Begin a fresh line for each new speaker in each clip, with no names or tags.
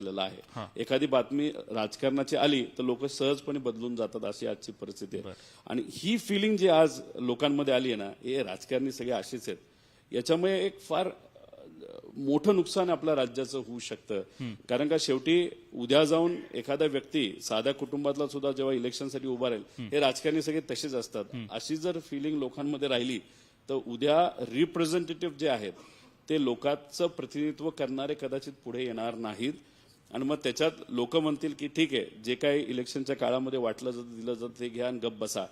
झालेला आहे। एखादी बातमी राजकारणाची आली तर लोक सहजपणे बदलून जातात, अशी आजची परिस्थिती आहे। आणि ही फिलिंग जी आज लोकांमध्ये आली आहे ना, हे राजकारणी सगळे असेच आहेत। याच्यामुळे एक फार मोठं नुकसान आपल्या राज्याचं होऊ शकतं। कारण का शेवटी उद्या जाऊन एखादा व्यक्ती साध्या कुटुंबातला सुद्धा जेव्हा इलेक्शनसाठी उभा राहील, हे राजकारणी सगळे तसेच असतात। अशी जर फिलिंग लोकांमध्ये राहिली तर उद्या रिप्रेझेंटेटिव्ह जे आहेत ते लोकांचं प्रतिनिधित्व करणारे कदाचित पुढे येणार नाहीत। आणि मग त्याच्यात लोक म्हणतील की ठीक आहे, जे काही इलेक्शनच्या काळामध्ये वाटलं जातं दिलं जातं ते घ्या आणि गप बसा।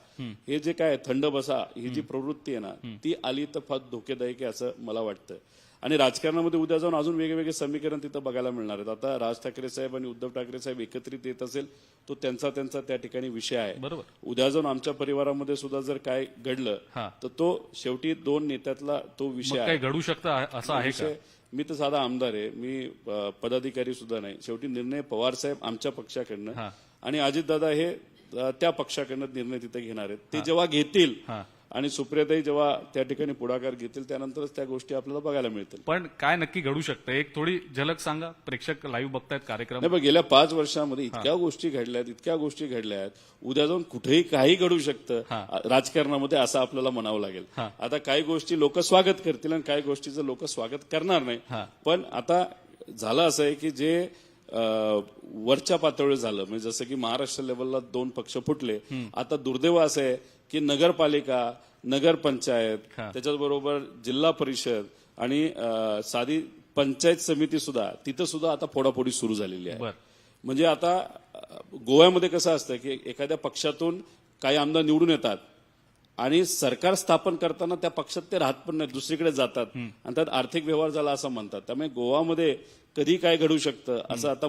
हे जे काय थंड बसा ही जी प्रवृत्ती आहे ना, ती आली तर फार धोकेदायक आहे असं मला वाटतं। आणि राजकारणामध्ये उद्या जाऊन अजून वेगवेगळे समीकरण तिथं बघायला मिळणार आहेत। आता राज ठाकरे साहेब आणि उद्धव ठाकरे साहेब एकत्रित येत असेल तो त्यांचा त्या ठिकाणी विषय आहे।
बरोबर।
उद्या जाऊन आमच्या परिवारामध्ये सुद्धा जर काय घडलं तर तो शेवटी दोन नेत्यातला तो विषय
काय घडू शकतं असं आहे का?
मी तर साधा आमदार आहे, मी पदाधिकारी सुद्धा नाही। शेवटी निर्णय पवार साहेब आमच्या पक्षाकडनं आणि अजितदादा हे त्या पक्षाकडनं निर्णय तिथे घेणार आहेत। ते जेव्हा घेतील आणि सुप्रियाताई जेव्हा त्या ठिकाणी पुढाकार घेतील त्यानंतरच त्या गोष्टी आपल्याला बघायला मिळतील।
पण काय नक्की घडू शकतं एक थोडी झलक सांगा, प्रेक्षक लाईव्ह बघतायत कार्यक्रम।
नाही, गेल्या 5 वर्षामध्ये इतक्या गोष्टी घडल्यात, उद्या जाऊन कुठेही काही घडू शकतं राजकारणामध्ये, असं आपल्याला म्हणावं लागेल। आता काही गोष्टी लोक स्वागत करतील आणि काही गोष्टीचं लोक स्वागत करणार नाही। पण आता झालं असं आहे की जे वरच्या पातळीवर झालं, म्हणजे जसं की महाराष्ट्र लेवलला 2 पक्ष फुटले, आता दुर्दैव असं आहे की नगरपालिका, नगरपंचायत, त्याच्याबरोबर जिल्हा परिषद आणि साधी पंचायत समिती सुद्धा, तिथं सुद्धा आता फोडाफोडी सुरू झालेली आहे। म्हणजे आता गोव्यामध्ये कसं असतं की एखाद्या पक्षातून काही आमदार निवडून येतात आणि सरकार स्थापन करताना त्या पक्षात ते राहत पण नाही, दुसरीकडे जातात आणि त्यात आर्थिक व्यवहार झाला असं म्हणतात। त्यामुळे गोवामध्ये कधी काय घडू शकतं असं आता